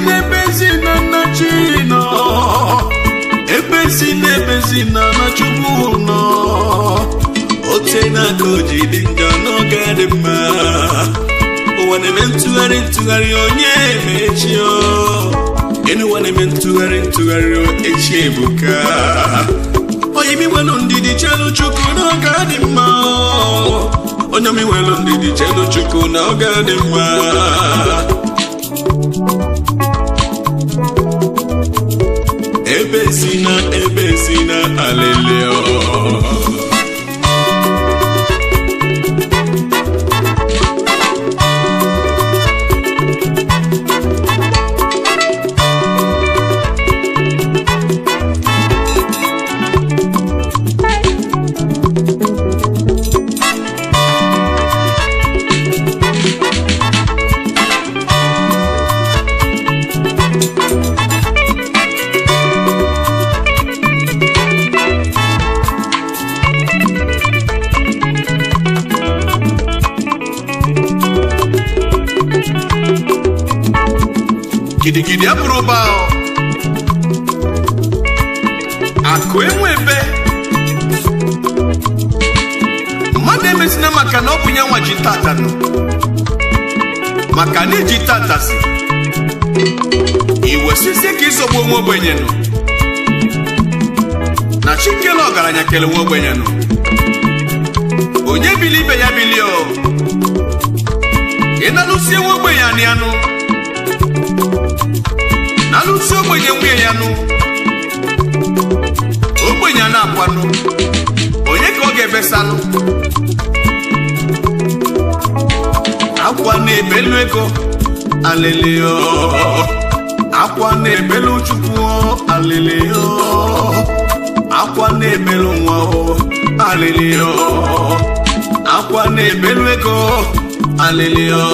nebezina na chino ebezina na chukwu no otena koji dinga no gadema one mentugari onye mechio anyone mentugari echebuka oyi mi welo ndidi chelo chukwu no gadema onye mi welo ndidi chelo chukwu no gadema ebezina aleleo Gidi aproba akwemwebe made mesina maka na obunya nwa jitata no maka ni jitata si iwe sisi ka isobo nwa ogbenye no na chikele ogaranya kele nwa ogbenye no onye bili ibe ya bili o inalusie nwa ogbenye anianu nalusi ogbenye nwe ya nu ogbenye na akwanu onye ka oge besalu akwa na ebelu ego aleleo akwa na ebelu chukwu aleleo akwa na ebelu nwa aleleo akwa na ebelu ego aleleo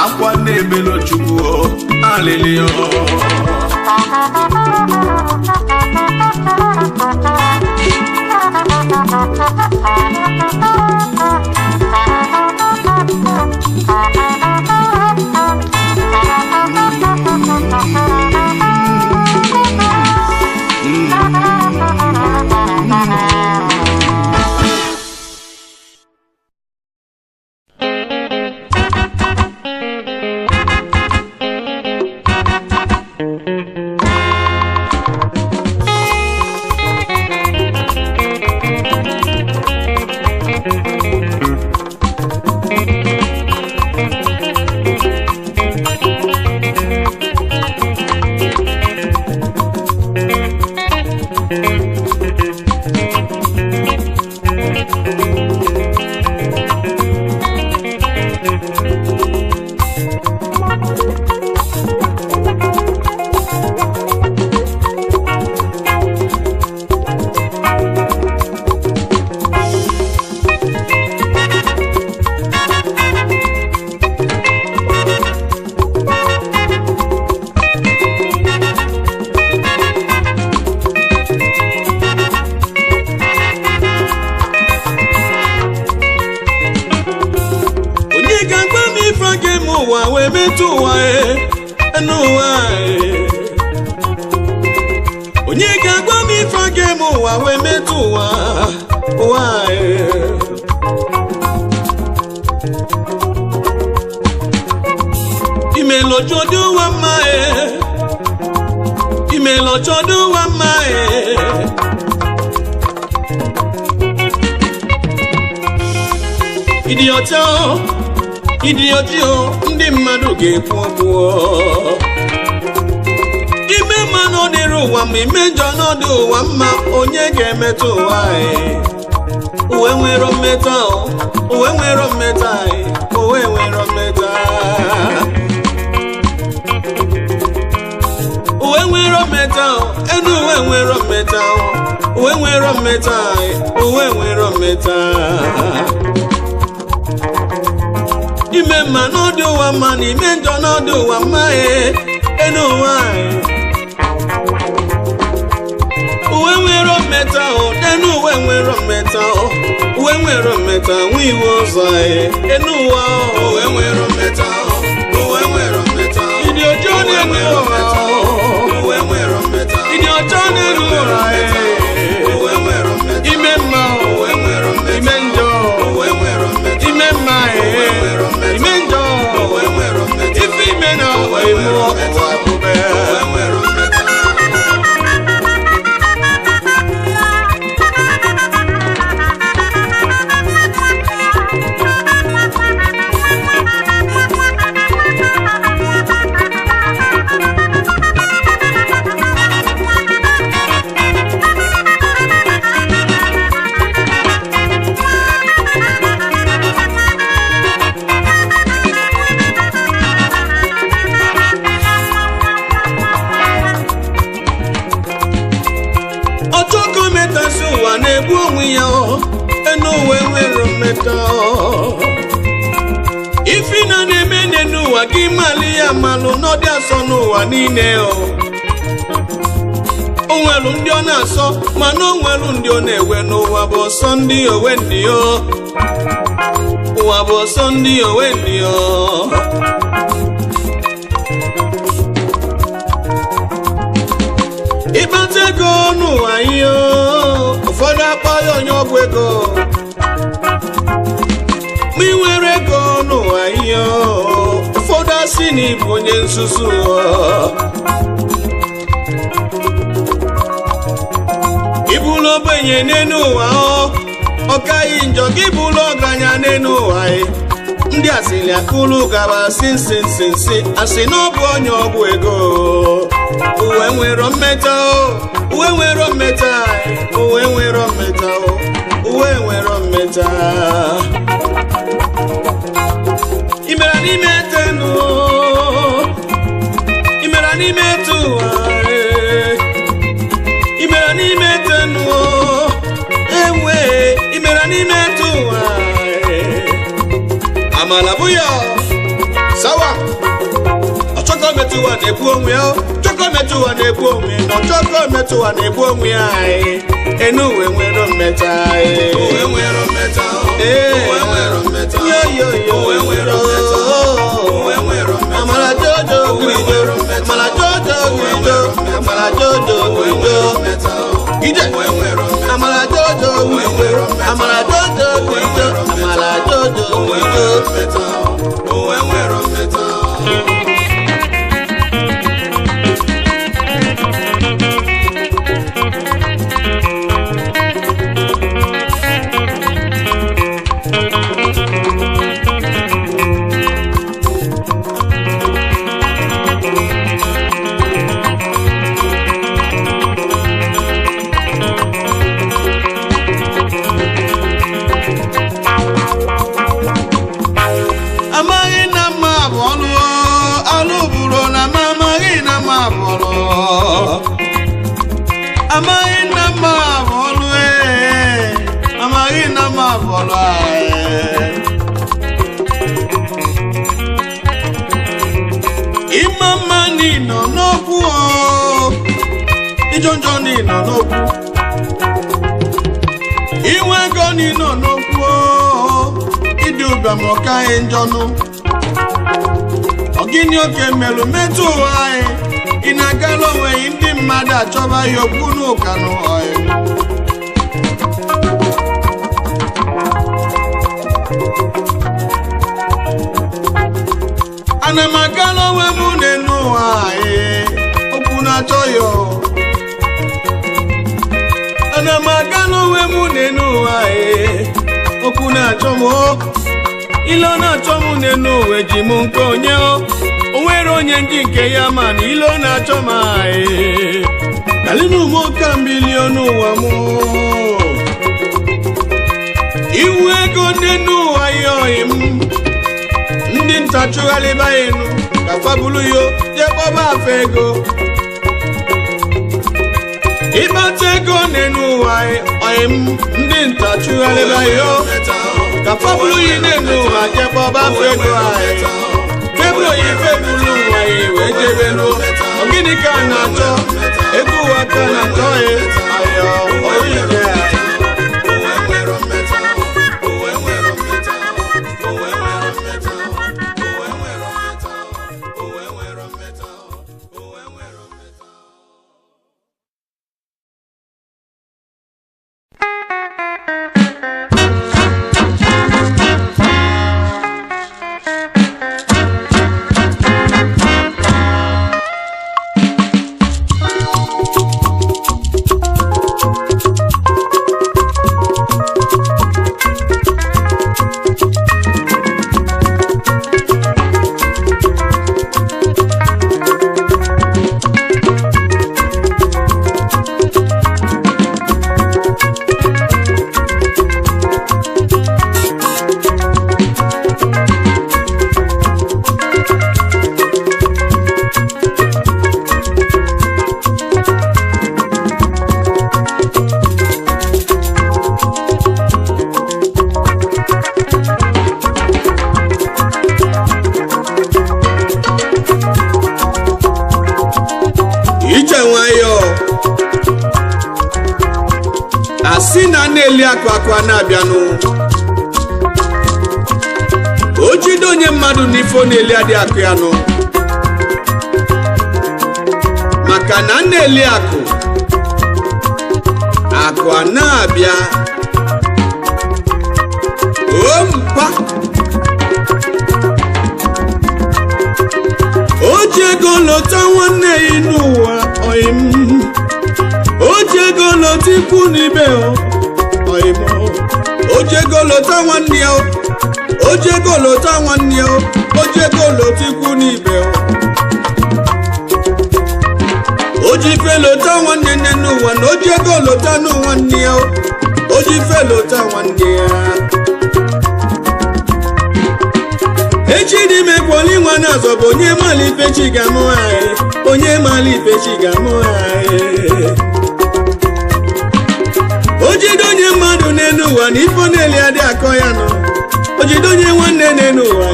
akwa na ebelu chukwu aleleo idiotio ndị mmadụ ga-ekwu okwu ime mmanụ dịrị ụwa ma ime njọ n'ọdụ ụwa mma onye ga-emetụ ụwa uwe nwere mmeta uwe nwere mmeta uwe nwere mmeta uwe nwere mmeta enu uwe nwere mmeta uwe nwere mmeta uwe nwere mmeta ime mma n'ọdụ ụwa mma na ime njọ n'ọdụ ụwa mma enu ụwa uwe nwere mmeta enu uwe nwere mmeta uwe nwere mmeta nwe iwe ọzọ enu ụwa uwe nwere mmeta uwe nwere mmeta ịdị ọjọọ Ifina ne mene nuwa kimali ya malu no dia so nuwa nine o. Onwelu ndi o na so mana onwelu ndi o na-ewe n'ụwa bụ so ndi owe ndi o. Ụwa bụ so ndi owe ndi o. Ibate ego n'ụwa yo, ụfọdụ akpa ya onye ọgwụ ego. Mi were ego n'ụwa yo, ụfọdụ asị na ịbụ onye nzuzu. Ibulu ogbenye n'enu ụwa ọ kaghị njọ gị bụlụ ọgaranya n'enu ụwa ndị asịrị akụlụ gaba sinsinsinsi asị na ọ bụ onye ọgwụ ego. Uwe nwere mmeta uwe nwere mmeta uwe nwere mmeta uwe nwere mmeta. Imera n'ime tenu imera n'ime tuwa imera n'ime tenu ewe imera n'ime tuwa amala buya sawa ochoko metuwa na-ebu onwe ya choko metuwa na-ebu onwe no choko metuwa na-ebu onwe ya enu uwe nwere mmeta uwe nwere mmeta uwe nwere mmeta yo uwe nwere mmeta uwe nwere mmeta amala jojo guido amala jojo guido amala jojo guido ide amala jojo guido amala jojo guido amala jojo guido uwe nwere mmeta. Imama ni no nobu ijonjo ni no nobu iwe go ni no nobu iduba moka enjonu ogini oke melu metu ai inagalo we ndi mmadu achoba yobunu kanu ai. Ana magalo we mune nuwa okuna choyo. Ana magalo we mune nuwa okuna chomo. Ilo na chomu nenu we jimu nkonye onwere onye ndị nke ya man ilo na choma Kalinu mo ka milionu wa mo Iwe ego nenu ayoim ndị ntachughalị bayenu ka fabulu yo je boba fego Ibate ego nenu ayoim ndị ntachughalị bayo ka fabulu yi nenu je boba fego Kebro yi febulu we jebelu ogini ka na cho egu waka na cho ayo oye na-eli akụ akụ na-abịanụ o jide onye mmadụ n'ifo na-eli adị akụ ya nụ maka na na-eli akụ akụ na-abịa ompa o ji ego lọta nwanne ya n'ụwa oyim o ji ego lọta ikwu n'ibe oyim o ji ego lọta nwanne ya o ji ego lọta nwanne ya o ji ego lọta ikwu n'ibe o ji fe lọta nwanne nne n'ụwa na o ji ego lọta nwanne ya o ji fe lọta nwanne ya echi dị mekwoli nwa na-azọ bụ onye mali ife chi ga-amụ anyị onye mali ife chi ga-amụ anyị o jide onye mmadụ n'elu ụwa na ifo na-eli adị akọ ya nọ o jide onye nwanne n'elu ụwa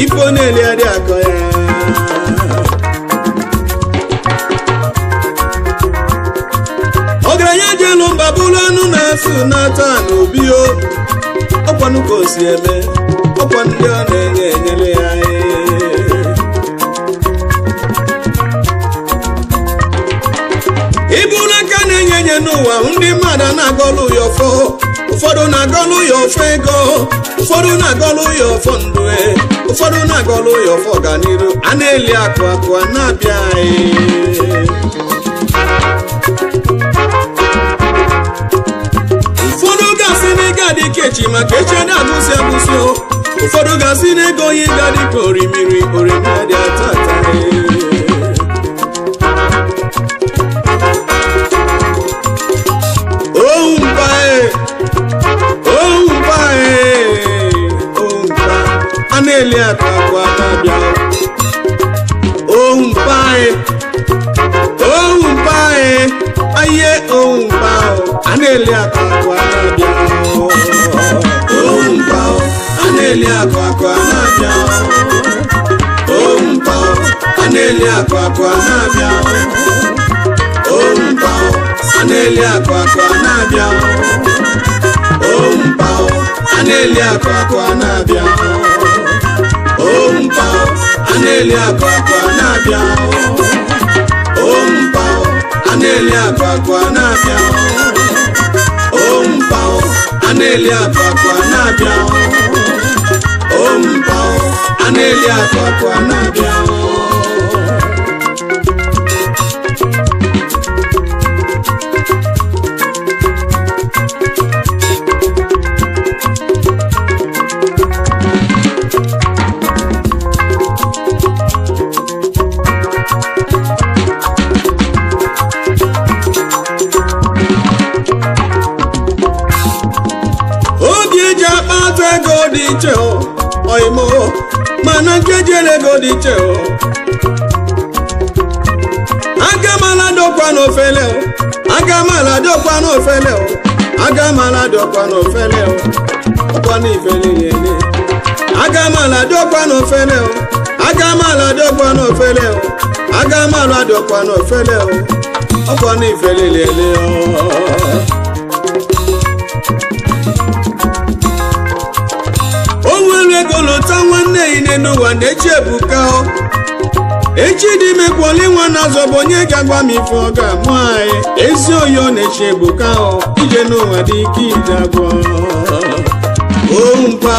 ifo na-eli adị akọ ya ọgaranya jelu mba bụrụ anụ na-asụ n'ata n'obi o ọkwanụ ka o si eme ọkwa ndị ọ na-enye enyere ya iburu aka na-enye enye n'ụwa ndị mmadụ na-agọlụ ya ọfọ ụfọdụ na-agọlụ ya ọfọ ego ụfọdụ na-agọlụ ya ọfọ ndụ ụfọdụ na-agọlụ ya ọfọ ọganiru a na-eli akụ akụ a na-abịa ụfọdụ ga-asị na ịga dị kechi maka eche na-agụsị agụsị ụfọdụ ga-asị na ego onye ga dị ka orimiri dị atata ompa a na-eli akụ akụ a na-abịa ompa aye ompa a na-eli akụ akụ a na-abịa ompa a na-eli akụ akụ a na-abịa ompa a na-eli akụ akụ a na-abịa ompa a na-eli akụ akụ a na-abịa ompa a na-eli akụ akụ a na-abịa ompa a na-eli akụ akụ a na-abịa ompa a na-eli akụ akụ a na-abịa ompa a na-eli akụ akụ a na-abịa ompa a na-eli akụ akụ a na-abịa oimo mana nkejere ego dị iche agamala dokwa n'ofele agamala dokwa n'ofele agamala dokwa n'ofele ọkwa n'ifele niile agamala dokwa n'ofele agamala dokwa n'ofele agamala dokwa n'ofele ọkwa n'ifele niile ego lọta nwanne ine n'ụwa na-echi ebuka echi dị mekwoli nwa na-azọ bụ onye ga-agwa m ife ọ ga-amụ anyị ezi oyo na-echi ebuka ije n'ụwa dị ike ije agwọ ompa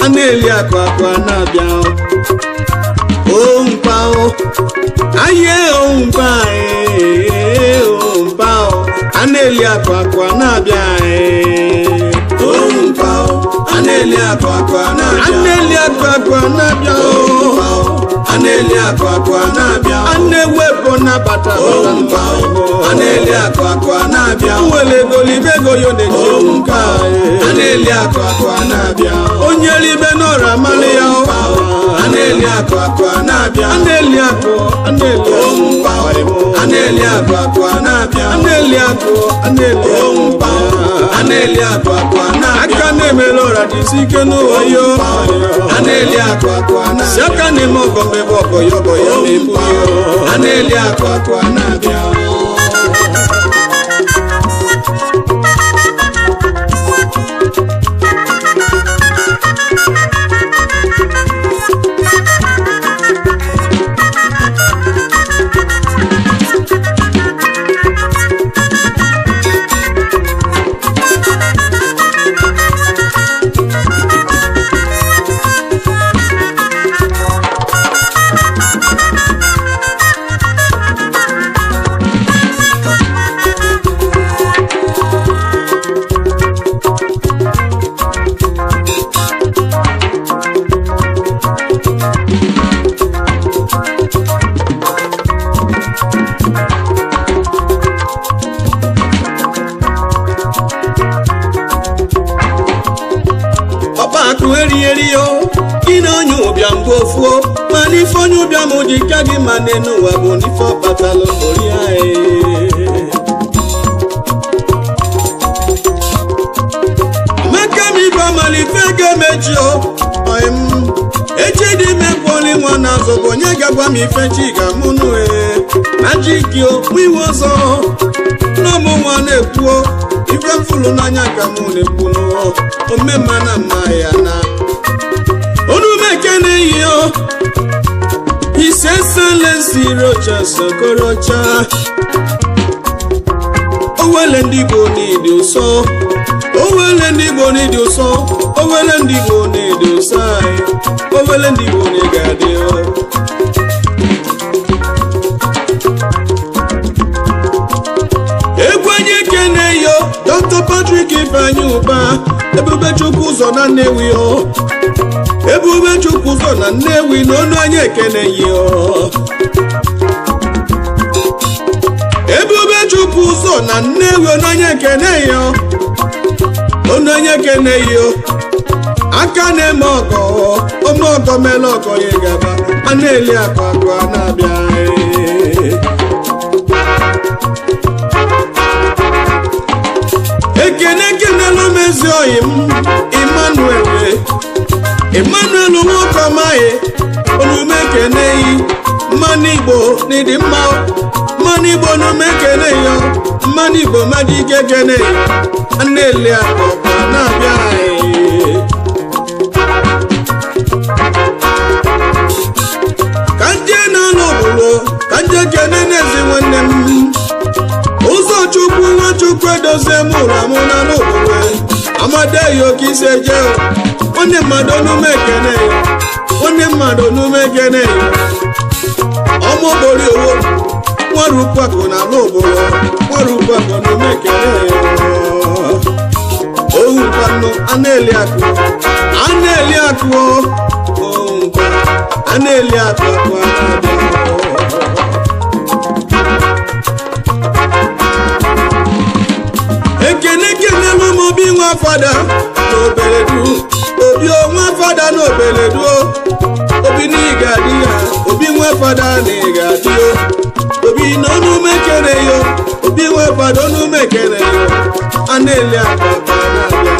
a na-eli akụ akụ a na-abịa ompa aye ompa a na-eli akụ akụ a na-abịa ompa a na-eli akụ akụ a na-abịa a na-eli akụ akụ a na-abịa a na-eli akụ akụ a na-abịa a na-ewepụ nabata ompa a na-eli akụ akụ a na-abịa nwere ego libe ego yo na-eji ompa a na-eli akụ akụ a na-abịa onye libe n'ọra mali ya a na-eli akụ akụ a na-abịa a na-eli akụ a na-eli ompa a na-eli akụ akụ a na-abịa a na-eli akụ a na-eli ompa a na-eli akụ akụ a na-abịa aka na-emere ọra dị isi ike n'ụwa yo a na-eli akụ akụ a na-abịa aka na-eme ọgọ mmebe ọgọ ya ọgọ ya na-ebu a na-eli akụ akụ a na-abịa Kagi manenu waboni fo patalo moria Makami ba malifege mejo oim Echidi me poli mwana zobo nyega kwa mifechi ga munu Magikio mwiwozo No mu mwane puo Ife mfulu na nyaka mune puno Omema na mayana Onu mekene iyo His Excellency Rochas Okorocha Owelendigo need you so Owelendigo need you so Owelendigo need you sai Owelendigo need gadio Egwenye kene yo Dr. Patrick Ifanyuba Ebube Chukwuzo na Nnewi yo Ebube Chukwuzo na Nnewi n'onu anyị ekene yo Ebube Chukwuzo na Nnewi n'onu anyị ekene yo Onu anyị ekene yo Aka na-eme ọgọ Ome ọgọ mele ọgọ ya gaba A na-eli akụ akụ a na-abịa Ekene kenelu mezi oyi m Emmanuel Nwokomaye Olumekene Manigbo nidi mma Manigbo Olumekene yo Manigbo Majike kene Anele akọkọ na-abịa Kanje na n'obodo Kanje kene n'ezi nwanne m Ụzọ Chukwu Nwachukwu edozie mụra mụ na n'obodo Amadeyo Kiseje Onye mmadụ n'umekene Onye mmadụ n'umekene Ọmụbori owo Nwarukwaku na n'obodo Nwarukwaku n'umekene Ohunkwanu Aneli akụ Aneli akụ Aneli akụ Ekene kene n'ụmụbi nwa fada N'obeledu Obi nwa fada n'obeledu Obi n'igadi ya Obi nwa fada n'igadi yo Obi n'onu mekere yo Obi nwa fada onu mekere yo Aneli akpapa na-abịa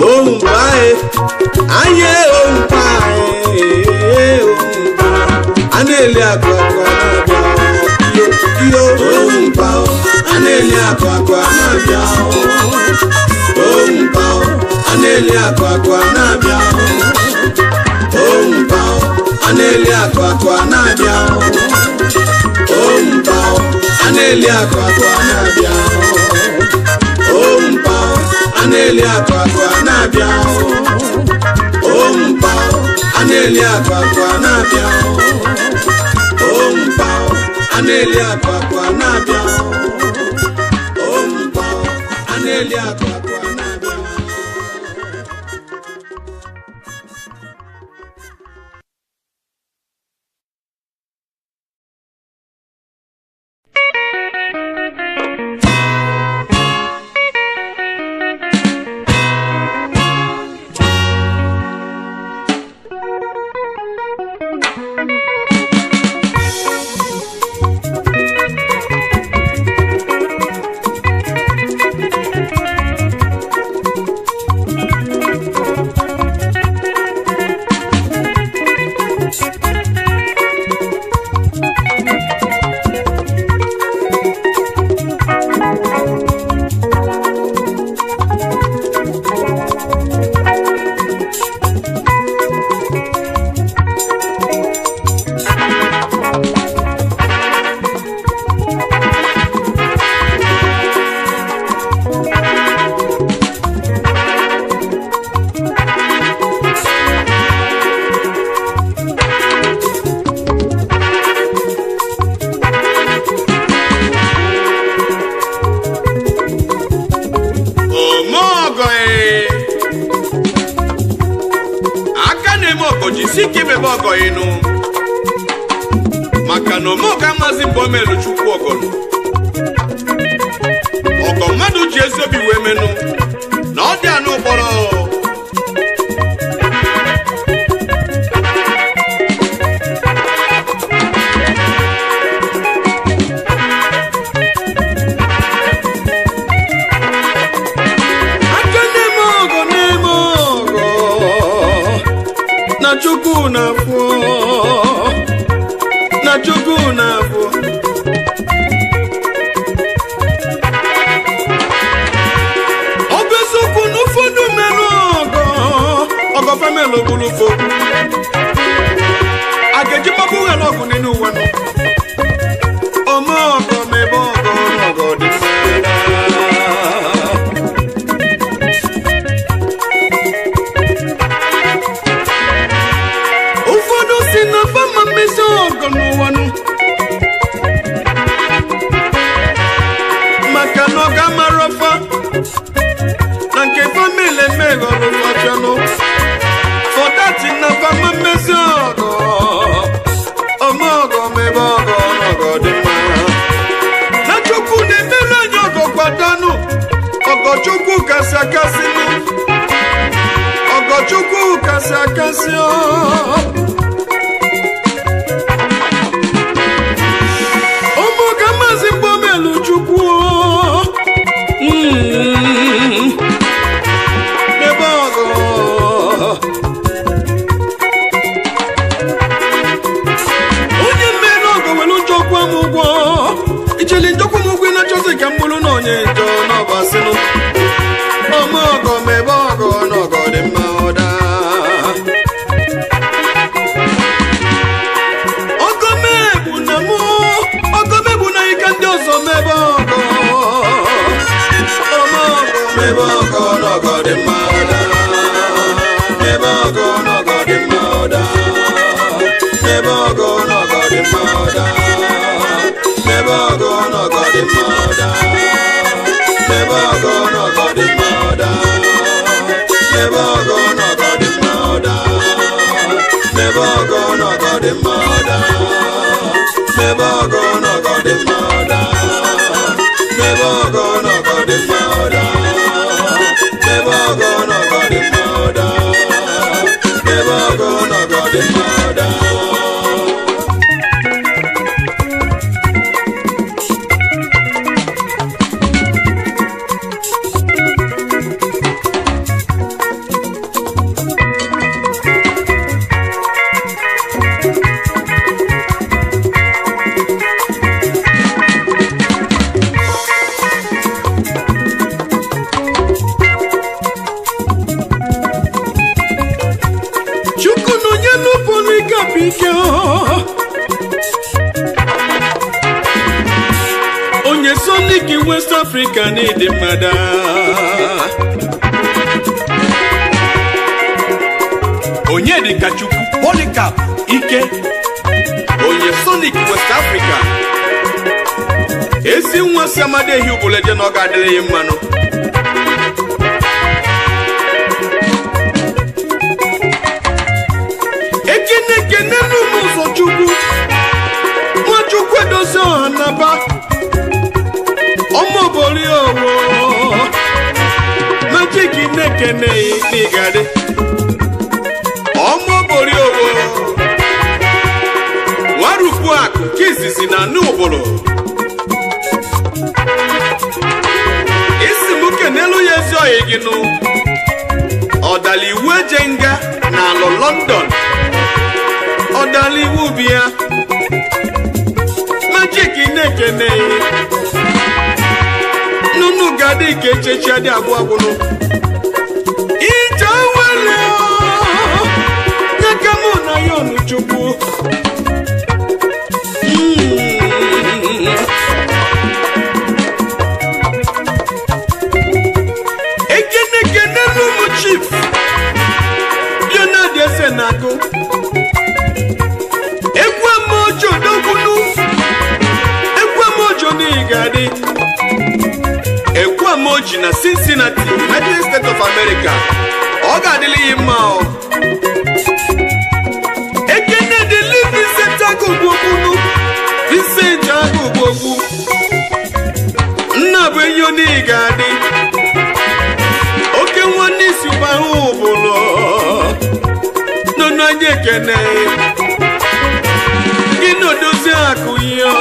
Ohumbae Aye ohumbae Aneli akpapa na-abịa Yo ohumbao Aneli akpapa na-abịa Ohumbao Aneli akpapa na-abịa Ohumbao Aneli akpapa na-abịa Ohumbao Aneli akpapa na-abịa Ohumbao Aneli akpapa na-abịa Ohumbao Aneli akpapa na-abịa Ohumbao Aneli akpapa na-abịa Ohumbao Aneli akpapa jisi ike mebe ọgọ ịnụ maka na omeọga maazị Mbomelu Chukwu ọgọnụ ọgọ mmadụ ji ezi obi wee menụ na ọ dị anụ ụkpọrọ Chukwu na-afọ na Chukwu na-afọ ọ bụ eziokwu na ụfọdụ mere ọgọ family ogbulu fo a ga-eji mabụ ụghara ọgụ n'elu ụwa nọ ome ọgọ mebe ọgọ dị maka na ọ ga-amara ọfa na nke famili emeghọrọ ụfọdụ fọdati na fama mmezi ọgọ ome ọgọ mebe ọgọ dị mma na Chukwu na-emere anyị ọgọ kwadanụ ọgọ Chukwu kasị akasịnụ ọgọ Chukwu kasị akasị Maazị Mbomelu Chukwu ebe ọgọ onye mmere ọgọ were njọkwa m ụgwọ ijeli njọkwa m ụgwọ ị na-achọzi ka m bụrụ na onye njọ n'ọbasịnụ ome ọgọ ma ebe ọgọ n'ọgọ dị mma ọda mebe ọgọ n'ọgọ dị mma ọda mebe ọgọ n'ọgọ dị mma ọda mebe ọgọ n'ọgọ dị mma ọda mebe ọgọ n'ọgọ dị mma ọda mebe ọgọ n'ọgọ dị mma ọda mebe ọgọ n'ọgọ dị mma ọda mebe ọgọ n'ọgọ dị mma ọda mebe ọgọ n'ọgọ dị mma ọda mebe ọgọ n'ọgọ dị mma ọda mebe ọgọ n'ọgọ dị mma ọda mebe ọgọ n'ọgọ dị mma ọda onye Sonic West Africa n'ịdị mmada onye dịka Chukwu Polycarp Ike onye Sonic West Africa ezi nwa si Amadehi Ubuleje na ọ ga-adịrị ya mmanụ ekene n'ụzọ Chukwu Nwachukwu edozi ọha naba ọmọbori owo Magic nekene n'igade ọmọbori owo Nwarufu akụ kizizi na n'ụbụrụ isi m kenelu ya ezi ọhị gị nụ ọdala iwu eje nga na alụ London ọdala iwu bịa Magic nekene nunu gadi ke echechi adị abụọ abụrụ ije wele nyeka mụ na ya ọnụ Chukwu ekene n'ụmụ Chief Leonard Esenagụ egwu amojo dogbunu egwu amojo n'igadi egwu amoji na Cincinnati, United States of America ọ ga-adịlị ya mma anyị ekene gị n'odozi akụ yo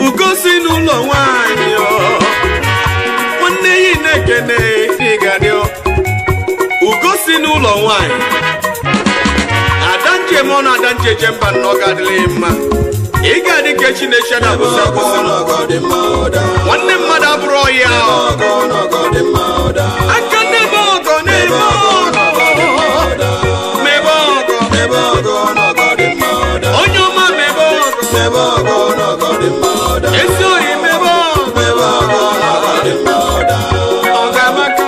ugosi n'ụlọ nwanyị yo nwanne yi na-ekene ịgadio ugosi n'ụlọ nwanyị adanje mọ na adanje jemba n'ọgadịrị mma ị ga-adị ka Chineke na bụ sakwụsị nwanne mmadụ abụrụ ọya aka n'ebe ọgọ n'ebe ọgọ onye ọma mebe ọgọ ezi oyi mebe ọgamaka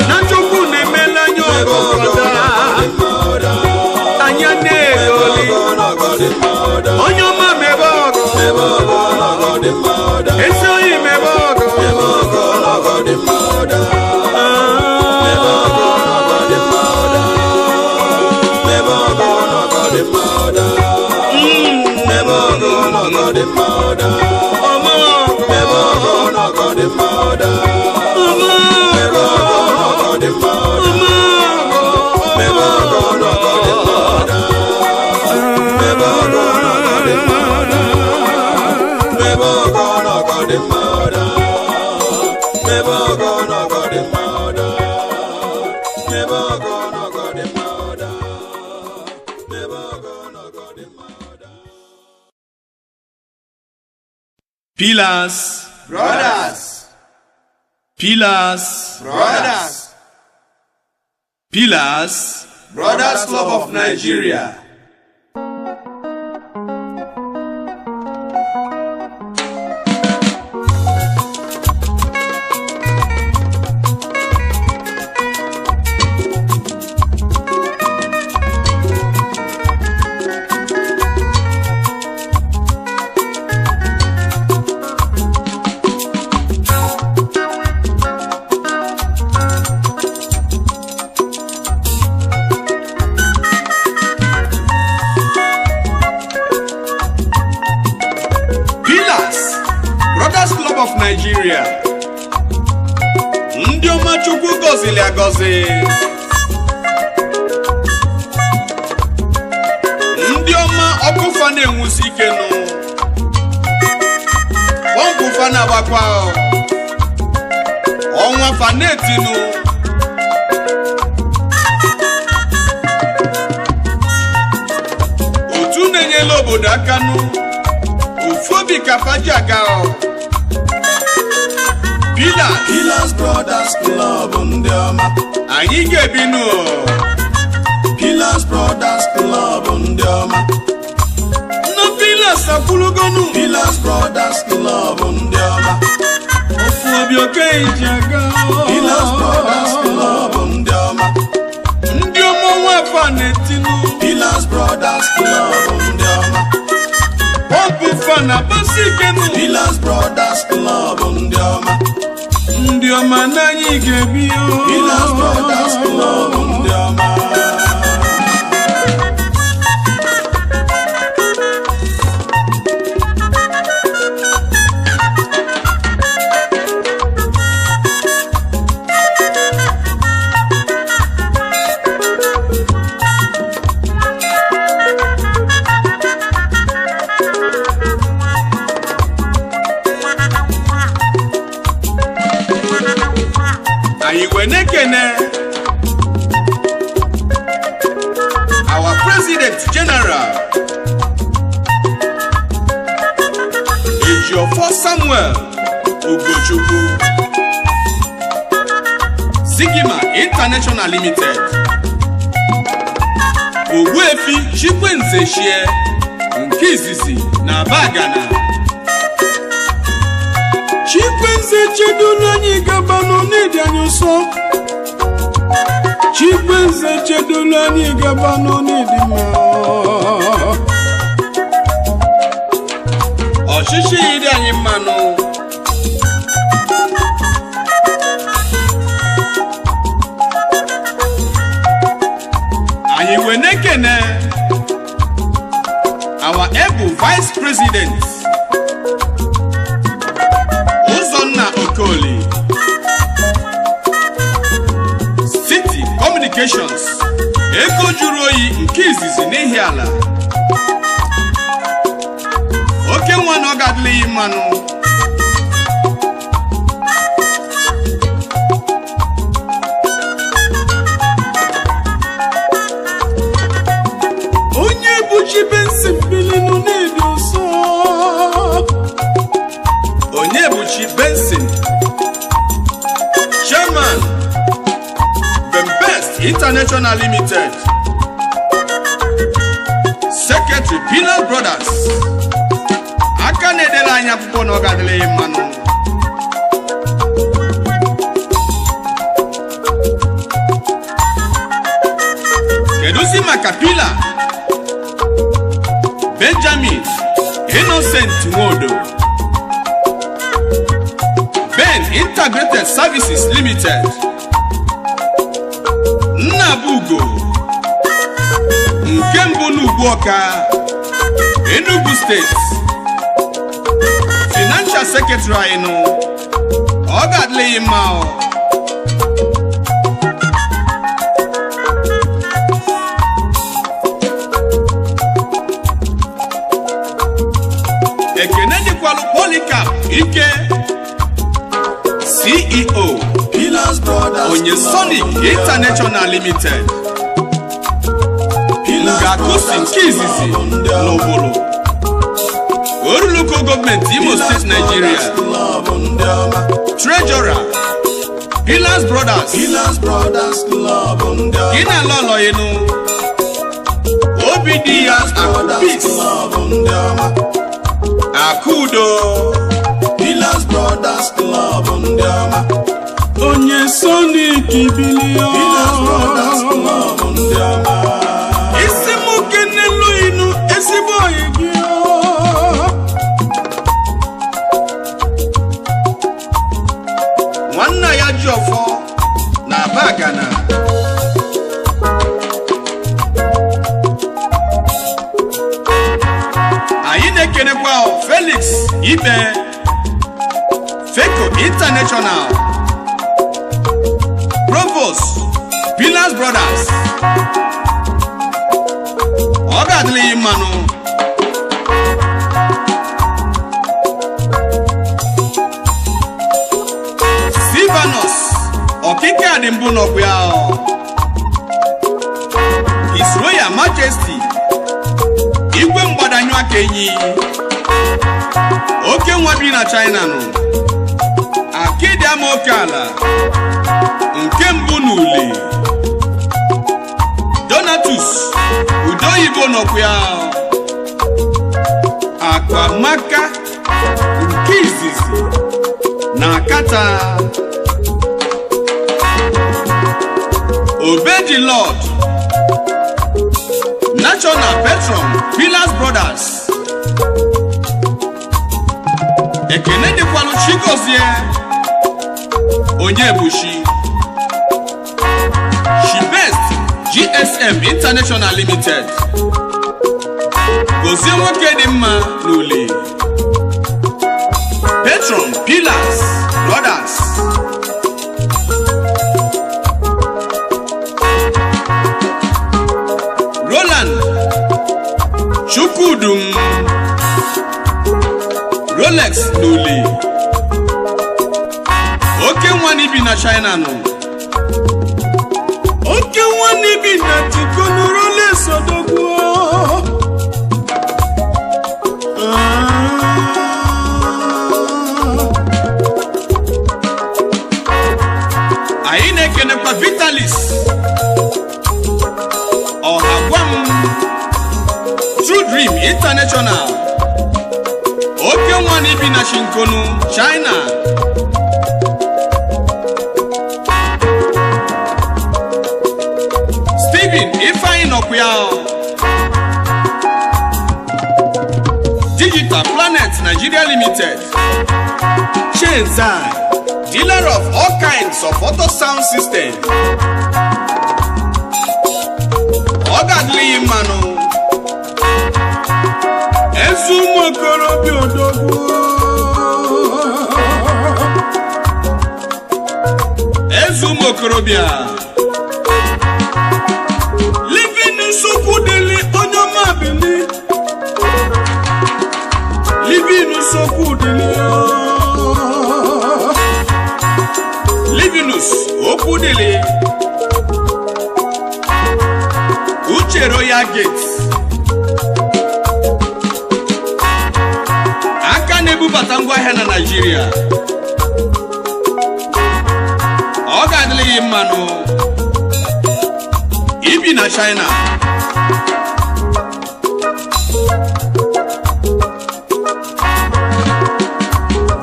na Chukwu na-emela anya ọgọkọta anya na-egoli onye ọma mebe ọgọ ezi oyi mebe ọgọ Pillars, Brothers, Pillars, Brothers, Pillars, Brothers Club of Nigeria. Nigeria ndị ọma Chukwu gọzili agọzi ndị ọma ọkụfa na-enwusi ike nụ ọgwụfa na-agbakwa ọnwa fa na-etinu otu na-enyela obodo aka nụ ofu obi ka faji aga Pillars Brothers Club ndị ọma anyị ga-ebinu Pillars Brothers Club ndị ọma no Pillars akwụlugonu Pillars Brothers Club ndị ọma ofu obi oke iji aga Pillars Brothers Club ndị ọma ndị ọma nwafa na-etinu Pillars Brothers Club ndị ọma ọbụ fa na basi ikenu Pillars Brothers Club ndị ọma ndị ọma n'anyị ga-ebi Pillars Brothers Club ndị ọma our President General Ejiofor Samuel Ugochukwu Sigima International Limited Ogbuefi Chikwenze Shie nke izizi na Bagana Chikwenze chedula anyị gaba n'onidi anyị ụsọ Chikwenze chedula anyị gaba n'onidi mma ọchịchị yiri anyị mmanụ anyị wenekene our able Vice President Uzonna Okoli Communications ego juru oyi nke izizi n'ihi ala oke nwa na ọ ga-adịghị mmanụ onye buchi Benson bilinu na-edo nsọ onye buchi Benson Chairman Best International Limited Secretary Pillars Brothers aka na-edere anya akwụkwọ na ọ ga-adịrị mmanụ keduzi maka Pillar Benjamin Innocent Nwodo Ben Integrated Services Limited Nnabugo nke mbụ n'Ugwuọka Enugu State Financial Secretary anyị ọ ga-adịghị mma ekene dịkwalụ Polycarp Ike CEO Pillars Brothers onye Sonic International Limited Ngakusi nke izizi n'Obolo Oruluko Gọọmenti Imo State Nigeria Treasurer Pillars Brothers Gina Lolo Yenu Obidi Akupis Akudo Pillars Brothers Club Ndiama onye Sonic Billion Pillars Brothers Club Ndiama isi muke n'elu inu ezigbo oyi gị nwanna ya ji ọfọ na Abagana anyị na-ekenekwa Felix Ibe Feco International Provost Pillars Brothers ọ ga-adịrị mmanụ Silvanus Okike adị mbụ n'ọkụ ya His Royal Majesty Igwe mgbadanyu aka enyi oke nwa bi na China nụ akịdị ama oke ala nke mbụ n'ule Donatus Udoyibo n'ọkụ ya Akpamaka nke izizi na Akata Obedi Lord National Patron Pillars Brothers ekene dịkwalụ Chigozie Onyebuchi Shibest GSM International Limited gozie nwoke dị mma n'ule Patron Pillars Brothers Roland Chukwudum Rolex n'ule oke nwa n'ibi na China nụ oke nwa n'ibi na Tikonu Rolex odogwu anyị na-ekenekwa Vitalis Ọhagwam True Dream International oke nwa n'ibi na Shinkonu China Stephen Ifeanyi nọkwa ya Digital Planet Nigeria Limited Chenzai dealer of all kinds of auto sound system ọ ga-adịghị mmanụ Ezumo okorobịa odogwu Ezumo okorobịa Sokwu deli onyoma bili Livinus Sokwu deli Livinus Okwu deli Uche Royal Gate aka na-ebubata ngwaahịa na Nigeria ọ ga-adịghị mmanụ ibi na China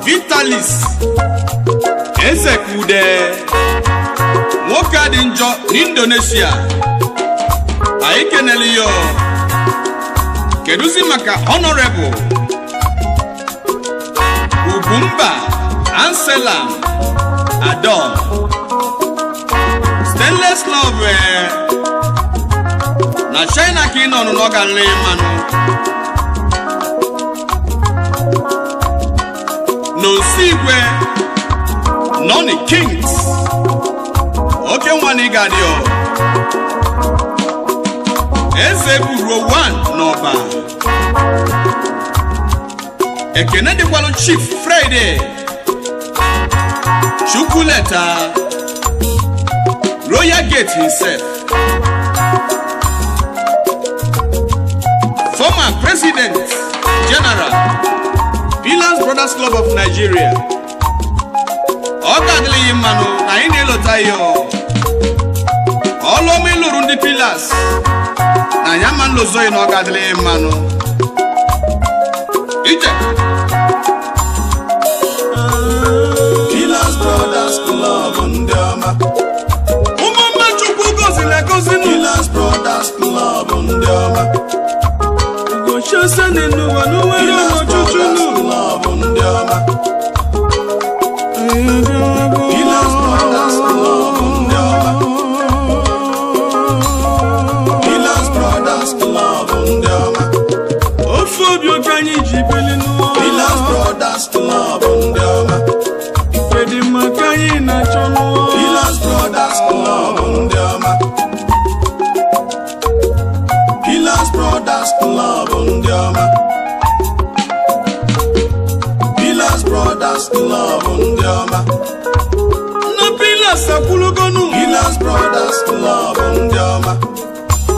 Vitalis Ezekude nwoke dị njọ n'Indonesia anyị kenele yo keduzi maka Honorable Ugumba Anselam Adon Stainless Love na China ka ị nọ n'oge nle mmanụ n'Osigwe Noni Kings oke nwani gadio eze buru 1 n'ọba ekene dịkwalụ Chief Friday Chukwuleta Royal Gate himself former President General Pillars Brothers Club of Nigeria ọ ga-adịghị mmanụ na anyị na-elota ya ọlụọma ịlụrụ ndị Pillars na anya ma nlozoghị na ọ ga-adịghị mmanụ ije Pillars Brothers Club ndị ọma ụmụmma Chukwu goziri egozi Pillars Brothers Club ndị ọma ugochose n'ụwa n'onwere ọchụchụ Club ndị ọma Pillars Brothers Club ndị ọma Pillars Brothers Club ndị ọma ofe obi oke anyị ji bili n'ụwa Pillars Brothers Club ndị ọma ife dị maka anyị na-achọ n'ụwa Pillars Brothers Club ndị ọma Pillars Brothers Club ndị ọma Pillars Brothers Club ndị ọma na Pillars akwụlụgonu Pillars Brothers Club ndị ọma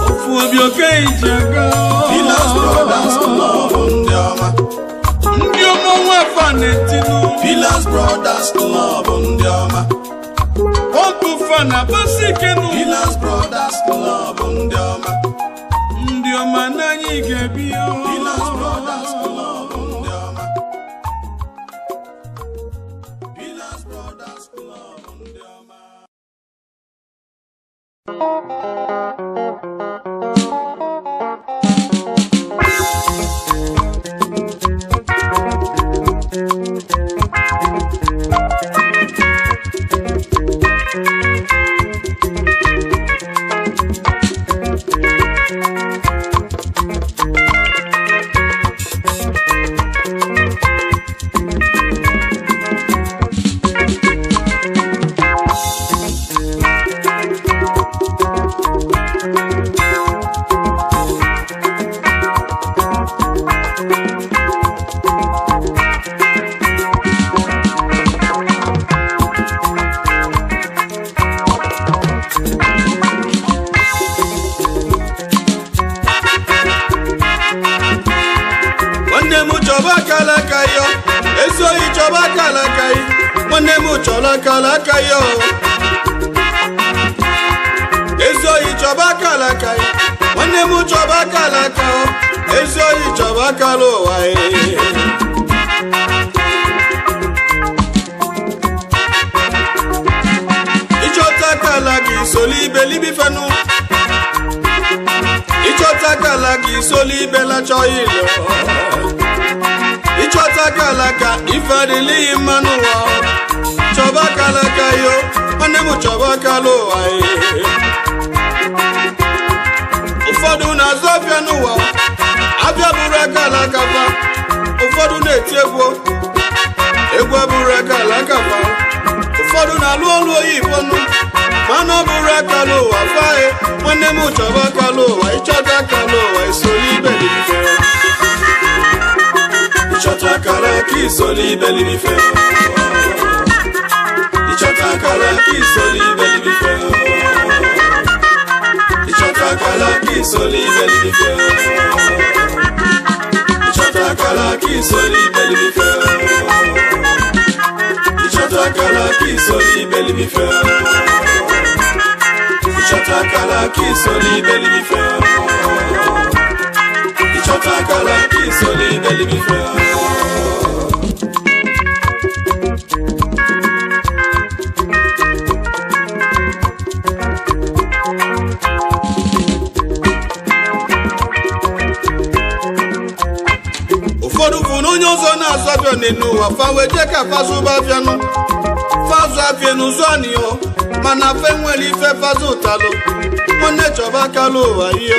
ofu obi oke anyị ji aga Pillars Brothers Club ndị ọma ndị ọma nwa afa na-etinu Pillars Brothers Club ndị ọma ọkụ fa na basikenu Pillars Brothers Club ndị ọma ndị ọma n'anyị ga-ebi Pillars Brothers Club ndị ọma Pillars Brothers Club ndị ọma kalakayo ezoyi choba kalakai nwanne m choba kalaka ezoyi choba kalo wae ichota kalagi soli belibi fanu ichota kalagi soli bela choilo ichota kalaka ifadili manuwa choba kalaka yo nwanne m choba kalo wae ụfọdụ na-azụ afịa n'ụwa afịa bụrụ aka alaka fa ụfọdụ na-eti egwu abụrụ aka alaka fa ụfọdụ na-alụ ọlụ oyibo nụ mana ọ bụrụ akala ụwa fae nwanne m chọba akala ụwa ịchọta akala ụwa isoli ibelife ịchọta akala ka isoli ibelife ịchọta akala ka isoli ibelife ịchọta akala ka isoli ibelife ịchọta akala ka isoli ibelife ịchọta akala ka isoli ibelife ịchọta akala ka isoli ibelife ịchọta akala ka isoli ibelife ụfọdụ bụ na onye ọzọ na-azụ abịa n'ụwa fa wee jee ka fazụba abịanụ fazụ abịa n'ụzọ anịọ mana fe nwere ife fazụ ụtalụ nwanne chọba akala ụwa ihe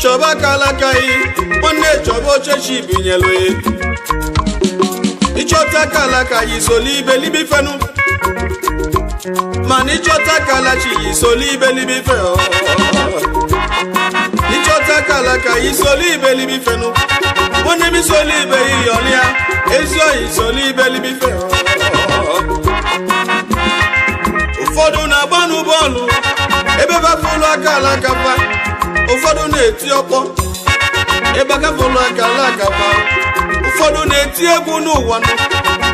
chọba akala akaghị nwanne chọba ochechi binyelu ịchọta akala ka yi soli ibelibi fenụ mana ịchọta akala chi yi soli ibelibi fe ịchọta akala ka yi soli ibelibi fenụ nwanne m isoli ibe iyọlịa ezi oyi soli ibelibi fe ụfọdụ na-agbanụ bọọlụ ebe bafụlụ akala akafa ụfọdụ na-eti ọkpọ ebe agafụlụ akala akafa ụfọdụ na-eti egwu n'ụwa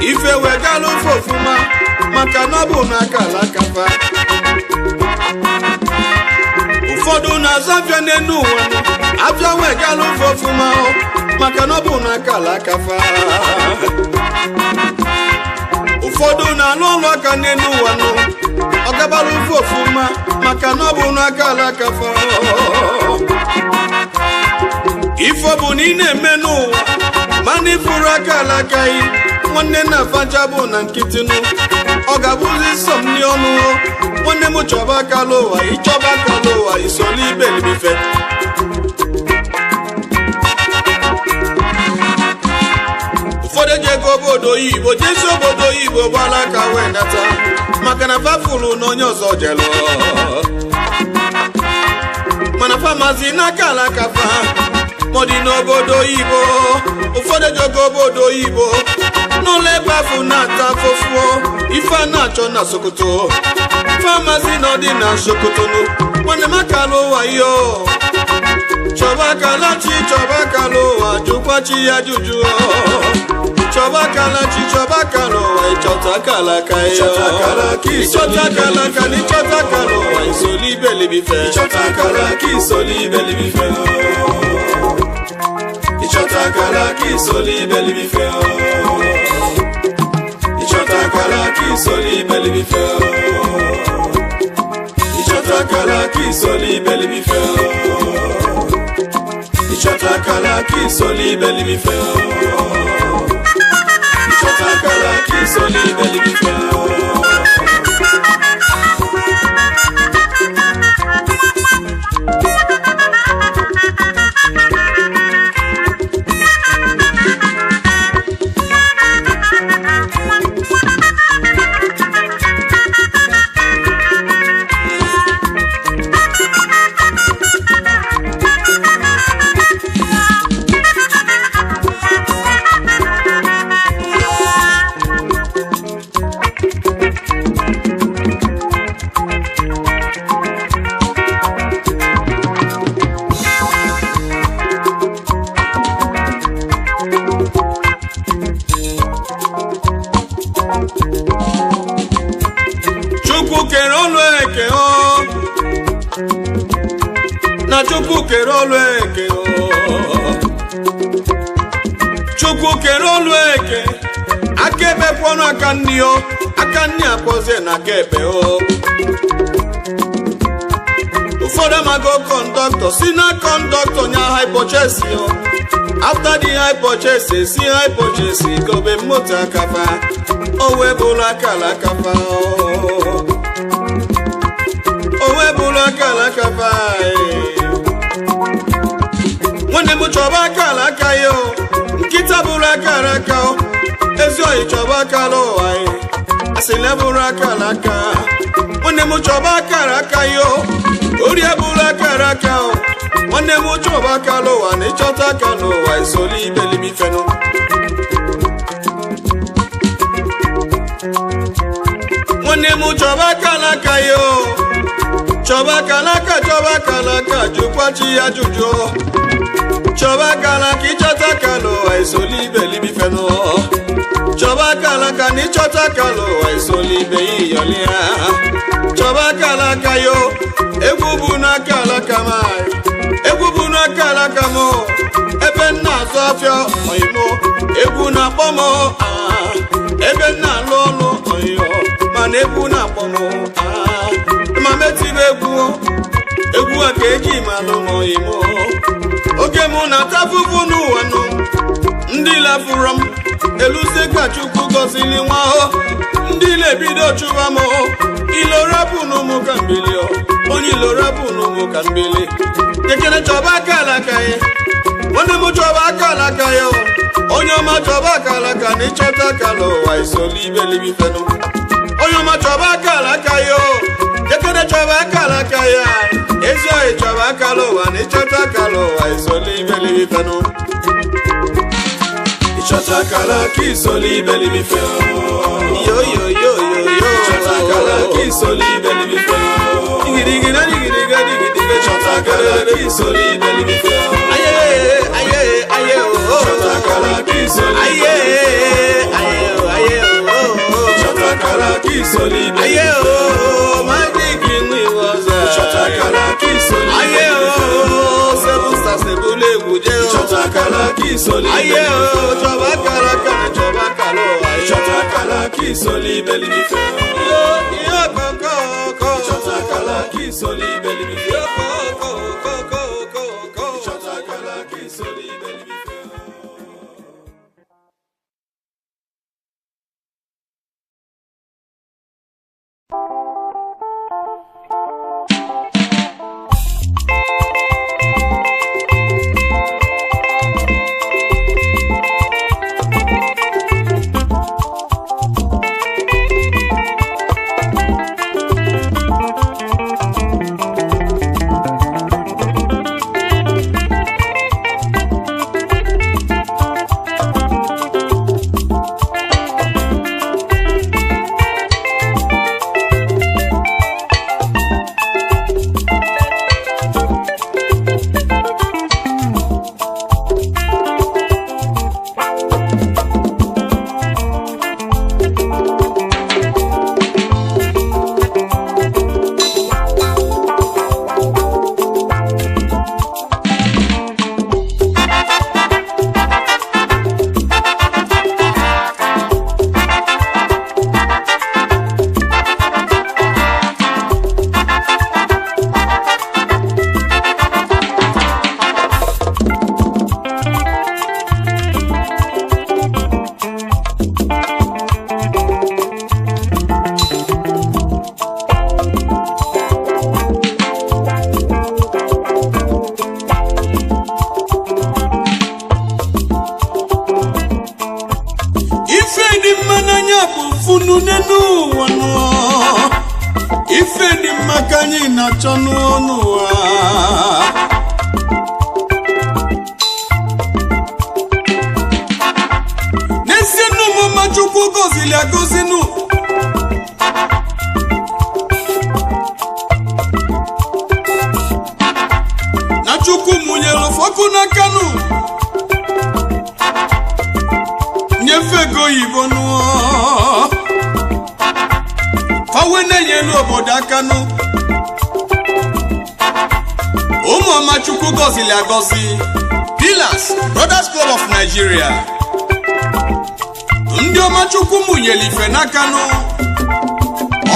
ife wegalụ ofe ofuma maka na ọ bụ na akala akafa ụfọdụ na-azụ afịa n'enu ụwa afịa wegalụ ofe ofuma maka na ọ bụ na akala akafa ụfọdụ na-alụ ọlụ aka n'enu ụwa ọ gabara ofe ofuma maka na ọ bụ na akala akafa ifo bụ na ị na-eme n'ụwa mana ifuru akala akaghị nwanne na afaja bụ na nkịtịnụ ọ ga-abụzi sọmni ọnụ nwanne m chọba akala ụwa ịchọba akala ụwa isoli ibelife ụfọdụ ji ego obodo oyibo jesi obodo oyibo gbala aka wee nata maka na fafụlụ na onye ọzọ jelụ mana famazi na akala akafa mọdị n'obodo oyibo ụfọdụ ji ego obodo oyibo n'ụlọ ebe afụ na-ata afụfụ ife a na-achọ na Sokoto famazi na ọdị na Sokoto nwanne m akala ụwa yo chọba akala chi chọba akala ụwa jụkwa chi ya jụjụ chọba akala chi chọba akala ụwa ịchọta akala aka ịchọta akala ka ịchọta akala aka na ịchọta akala ụwa isoli ibelife ịchọta akala ka isoli ibelife ịchọta akala ka isoli ibelife ịchọta akala ka isoli ibelife ịchọta akala ka isoli ibelife ịchọta akala ka isoli ibelife ịchọta akala ka isoli ibelife na Chukwu kere olu eke Chukwu kere olu eke aka ebe kwọnụ aka nni aka nni akpọzie na aka ebe ụfọdụ amago kọndọktọ si na kọndọktọ nya hypochesi after the hypochesi si hypochesi gobe moto akafa o webụlụ akala akafa o webụlụ akala akafa nwanne m chọba akala aka ya nkịta bụrụ akara aka ezi oyi chọba akala ụwa asịla bụrụ akala aka nwanne m chọba akara aka yo ori ebula akara aka o nwanne m chọba aka n'ụwa na ịchọta aka n'ụwa isoli ibelimi fenu nwanne m chọba aka n'aka yo chọba aka n'aka jụkwa chi ya jụjụ chọba aka n'aka ịchọta aka n'ụwa isoli ibelimi fenu chọba aka n'aka na ịchọta aka n'ụwa isoli ibe iyọli ya chọba aka n'aka yo egwu bụ n'aka alaka m egwu bụ n'aka alaka m ebe nna azụ afịa oyimo egwu na-akpọ m ebe nna alụ ọnụ oyo mana egwu na-akpọ m ma metibe egwu a ka eji malụ m oyimo oge mụ na-ata afụfụ n'ụwa nụ ndị lafụrụ m eluze ka Chukwu gọzili nwa ndị na-ebido chụba m ilorapụ n'ụmụ ka mbili onye ilorapụ n'ụmụ ka mbili ekene chọba aka alaka ya nwanne m chọba aka alaka ya onye ọma chọba aka alaka na ịchọta aka n'ụwa isoli ibelimi fenu onye ọma chọba aka alaka ya ekene chọba aka alaka ya ezi oyi chọba aka n'ụwa na ịchọta aka n'ụwa isoli ibelimi fenu ịchọta aka alaka isoli ibelimi fenu yo ịchọta aka alaka isoli ibelimi fenu digiriga ịchọta aka alaka isoli ibelimi fenu aye ịchọta aka alaka isoli ịchọta aka alaka isoli ibelimi fenu my digging me was ịchọta aka alaka isoli seven stars ebule egwuje ịchọta aka alaka isoli chọba aka alaka na chọba aka lụwa ịchọta aka alaka isoli ibelimi fenu ihe kọkọ ịchọta aka alaka isoli ibelimi fenu ịchọta aka alaka isoli ibelimi fenu Pillars Brothers Club of Nigeria ndị ọma Chukwu mụnyeli ife n'aka nụ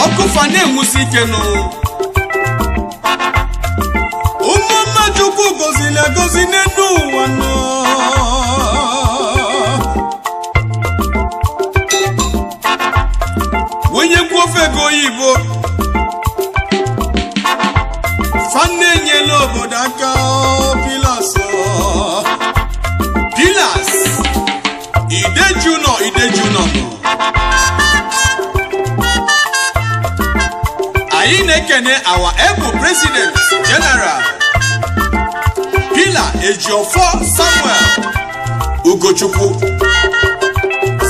ọkụ fa na-enwusi ike nụ ụmụ ọma Chukwu gọzili agọzi n'elu ụwa nụ wenye kwuo ofe ego oyibo fa na-enyela obodo aka Pillars Idejuno anyị na-ekene our able president general Pillar Ejiofor Samuel Ugochukwu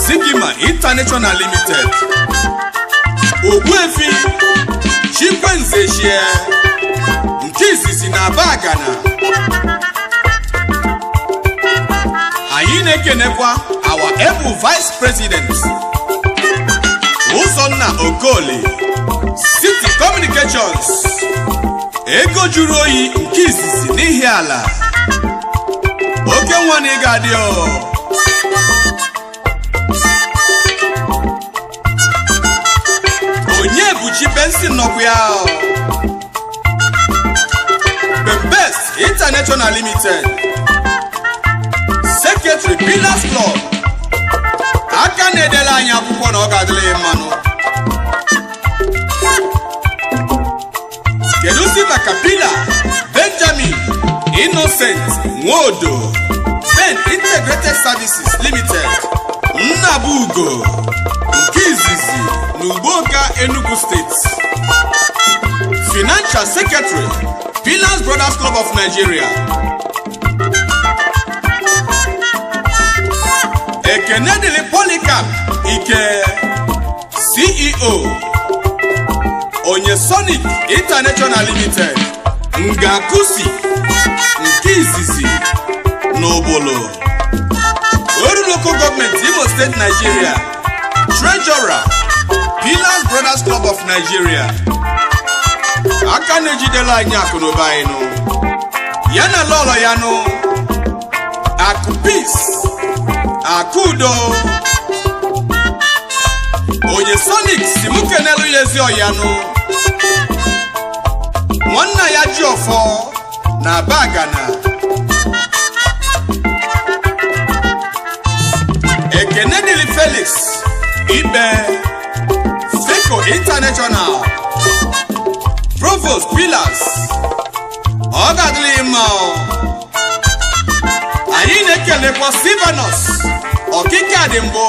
Sigima International Limited Ogbuefi Chikwenze Shie nke izizi na Abagana. Anyị na-ekenekwa our able vice president Uzonna Okoli City Communications ego juru oyi nke izizi n'ihi ala oke nwa na ịga dị onye buchi Benson nọkwa ya Bembes International Limited Secretary Pillars Club aka na-edele anyị akwụkwọ na ọ ga-adịla ya mmanụ. Keduzi maka Pillar Benjamin Innocent Nwodo Ben Integrated Services Limited Nnabugo nke izizi n'Ugboka Enugu State Financial Secretary Pillars Brothers Club of Nigeria. Ekenedili Polycarp Ike CEO Onye Sonic International Limited Ngakusi nke izizi n'Obolo Oru Local Government Imo State Nigeria Treasurer Pillars Brothers Club of Nigeria aka na-ejidela anyị akụnụba anyị nụ ya na lọlọ ya nụ Akụ Peace Akudo Onye Sonic si mụ kenelu ya ezi ọyanụ nwanna ya Jiofọ na Abagana. Ekenedili Felix Ibe Seco International Provost Pillars ọ ga-adịrị mma. Anyị na-ekelekwa Silvanus Okikadimbo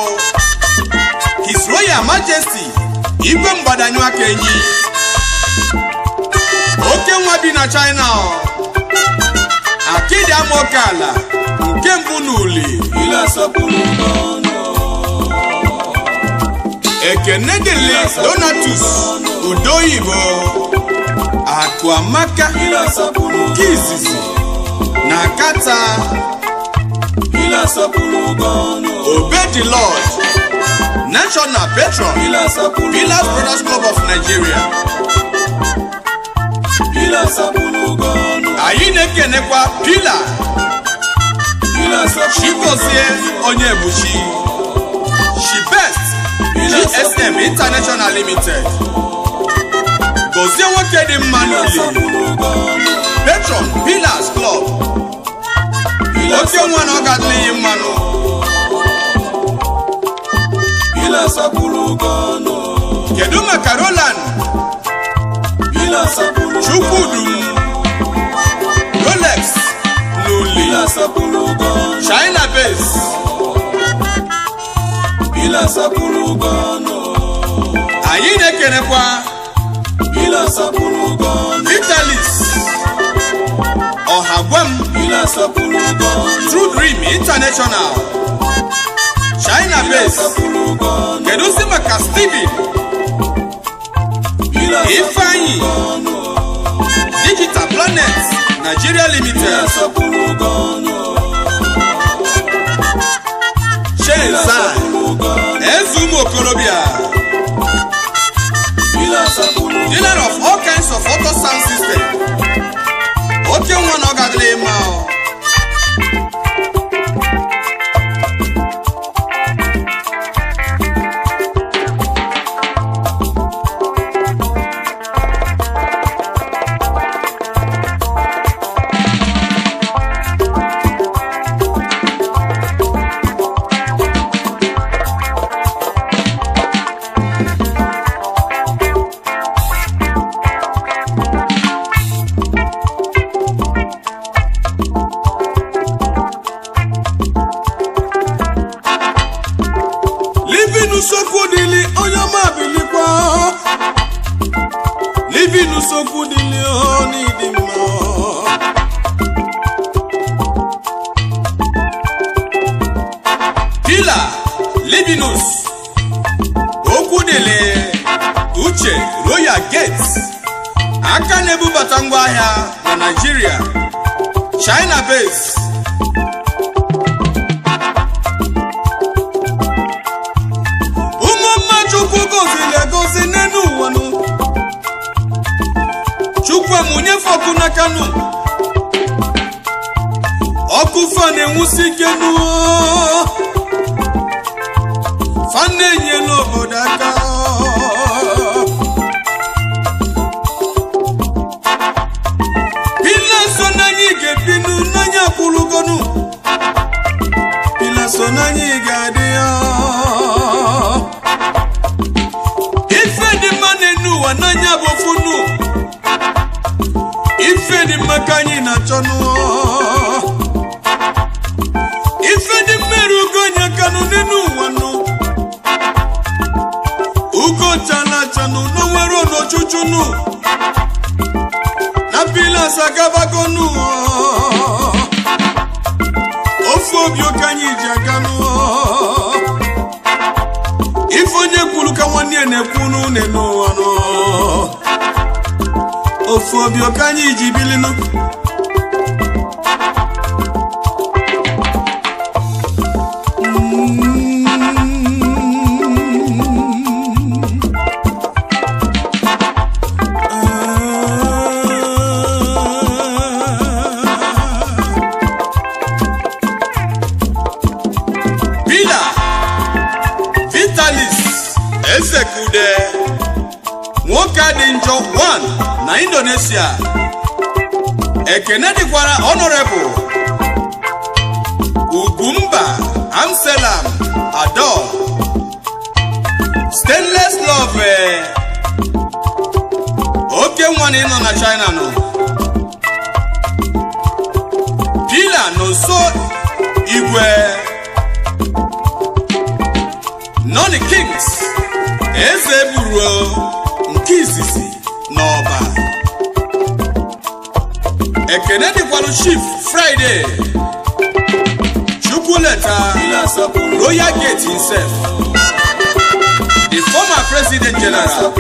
His Royal Majesty Igwe Mgbadanyu Akenyi oke nwa bi na China Akidi Amokala nke mbụ n'uli Ekenedili Donatus Udoyibo Akụamaka Kizizi na Kata Obedi Lord National Patron Pillars Brothers Club of Nigeria. Anyị na-ekenekwa Pillar Chigozie Onyebuchi Shibest GSM International Limited Gozie nwoke dị mma n'uli Patron Pillars Club oke nwa na ọ ga-adịghị mmanụ. Kedu maka Roland Chukwudum Rolex n'uli China base anyị na-ekenekwa Vitalis Ọhagwem True Dream International China base. Kedu si maka Steven Ifeanyi Digital Planet Nigeria Limited Shenzan Ezumo Okorobia dealer of all kinds of auto sound system oke nwa na ọ ga-adịrị mma. Livinus Okudilio Nidimo Pila Livinus Okudile Uche Royal Gates aka na-ebubata ngwa ahịa na Nigeria China base Umama Chukwu gozile gozi n'enu ụwanụ Chukwu amunye foku na kanu Ọkụ fa na-enwusi ike n'ụọ Fa na-enye n'obodo aka Pinu n'anya kwulugonu Pila so n'anya ga-adị ya Ife dị mma n'ụwa n'anya bụ funu Ife dị mma ka anyị na-achọnụ Ife dị mmerụ ugo anya kanụ n'ụwa nụ Ugo chala chanụ n'onwere n'ọchụchụnụ Pila sagabagonu Ofu obi okanyi jaganu Ifonye kwulu ka nwanne na-ekwunu n'enu ano Ofu obi okanyi jibilinu Nwoke dị njọ 1 na Indonesia Ekene dịkwara Honorable Ugumba Amsalam Adol Stainless Love Oke nwanne nọ na China nọ Pila n'oso igwe Noni Kings Eze buru nke izizi n'ọba Ekene dịkwara Chief Friday Chukwuleta Royal Gate himself the former President General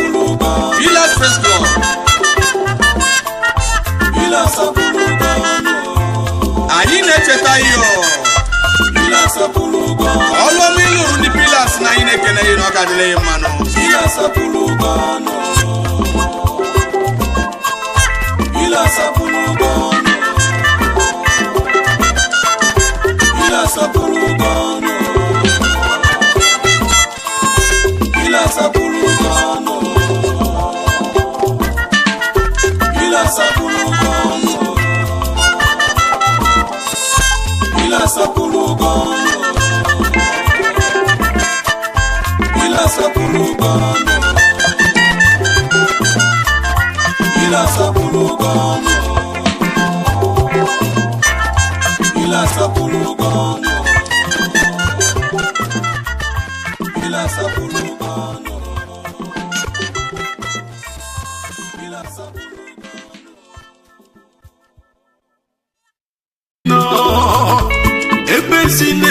Villas Press Club anyị na-echeta ihe ọlụmiluru ndị Pillars na anyị na-ekene ihe n'ọgadịle ya mmanụ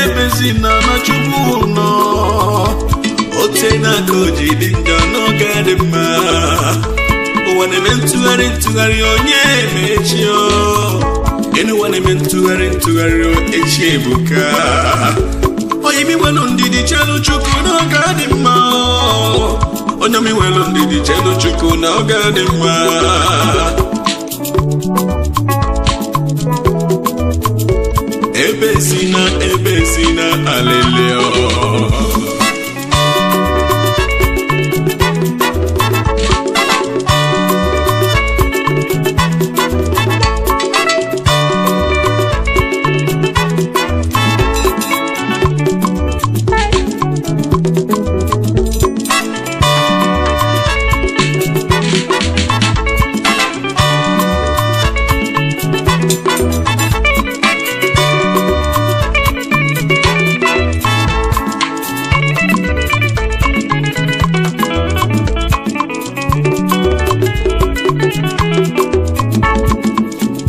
Ebezina na Chukwu no Otena koji dinga no gadema Owane mentugari onye mechio Enu wane mentugari o echebuka Oyimi welo ndidi chelo Chukwu no gadema Onyami welo ndidi chelo Chukwu no gadema Ebezina aleleo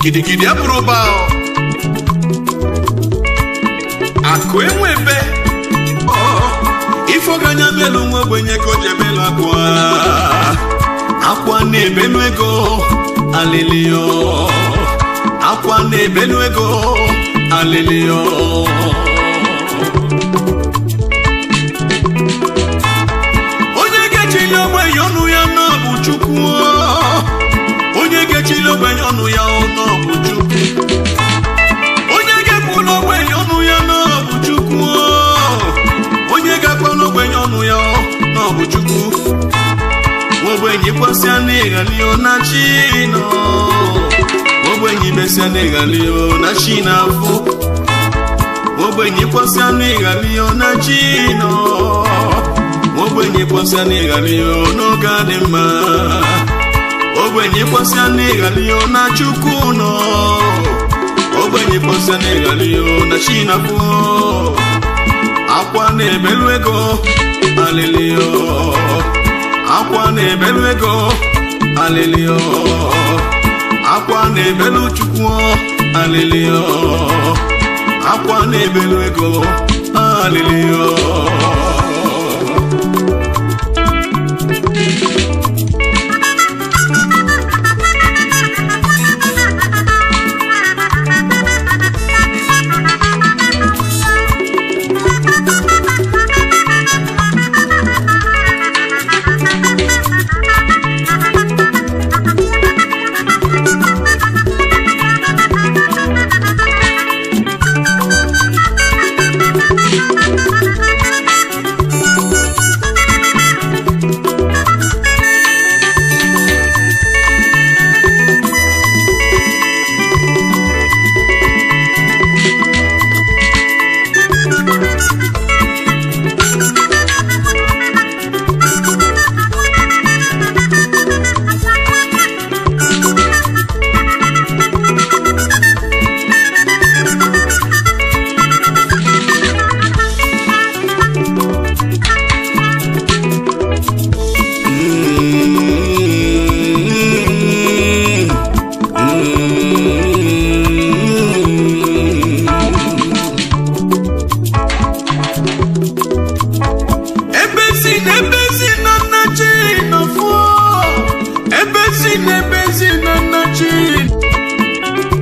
gidigidi abụrụ ụba akụ enwebe ifoganya melu nwa ogbenye ka o jebelu akwa na-ebelu ego aliliyo akwa na-ebelu ego aliliyo onye ga-echili ogbenye ọnụ ya na bụ Chukwu onye ga-echili ogbenye ọnụ ya na bụ Chukwu onye ga-ekpulu ogbenye ọnụ ya na bụ Chukwu onye ga-akpọrọ ogbenye ọnụ ya na bụ Chukwu ogbenye kwasịa n'ịghalio na chi nọ ogbenye besịa n'ịghalio na chi na-afụ ogbenye kwasịa n'ịghalio na chi nọ ogbenye kwasịa n'ịghalio n'oge adị mma ogbenye kwasịa n'ịghalio na Chukwu nọ ogbenye kwasịa n'ịghalio na chi na-afụ akwa na-ebelu ego alilio akwa na-ebelu ego alilio akwa na-ebelu Chukwu alilio akwa na-ebelu ego alilio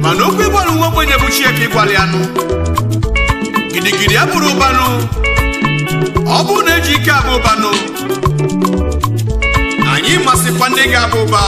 mana okwu ịgbalụ nwa ogbenye bụ Chieke ịgbalị anụ gidigidi abụrụ ụbanụ ọ bụrụ na eji ike abụ ụbanụ anyị masịkwa ndị ga-abụ ụba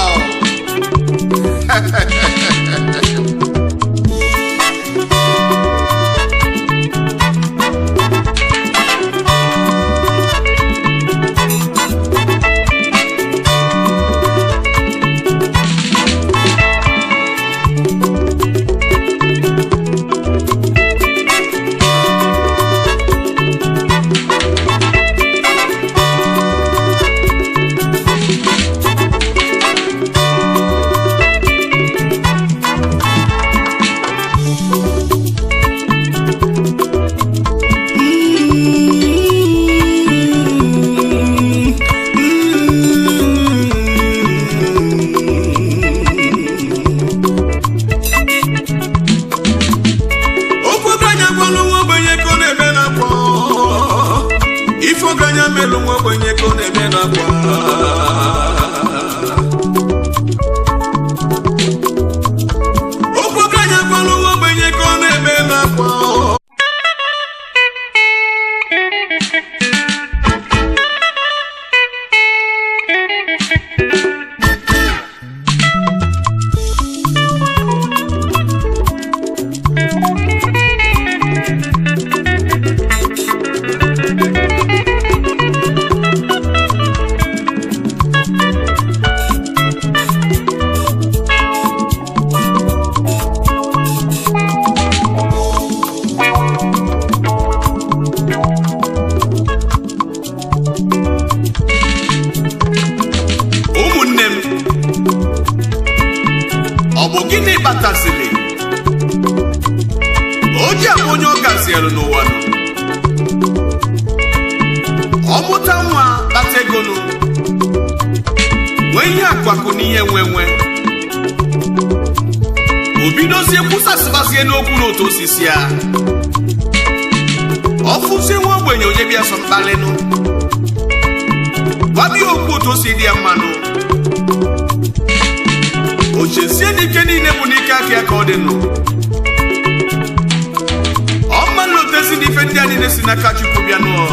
ifoganya melu nwa ogbenye ka ọ na-eme n'akwa ofoganya gbalụ nwa ogbenye ka ọ na-eme n'akwa gịnị kpatasịrị oji abụ onye ọ gaziere n'ụwa nọ ọ mụta nwa kpata ego nụ nwee ihe akụakụ n'ihe nwenwe obidozie kwụsasịbazie n'okwu n'otu osisi ya ọfụzie nwa ogbenye onye bịa sọ mkpalịnụ gwabịa okwu otu osi dị ya mmanụ ochezie n'ike niile bụ n'ike aka ya ka ọ dị nụ ọma nlotezi n'ife ndị a niile si n'aka Chukwu bịa nụọ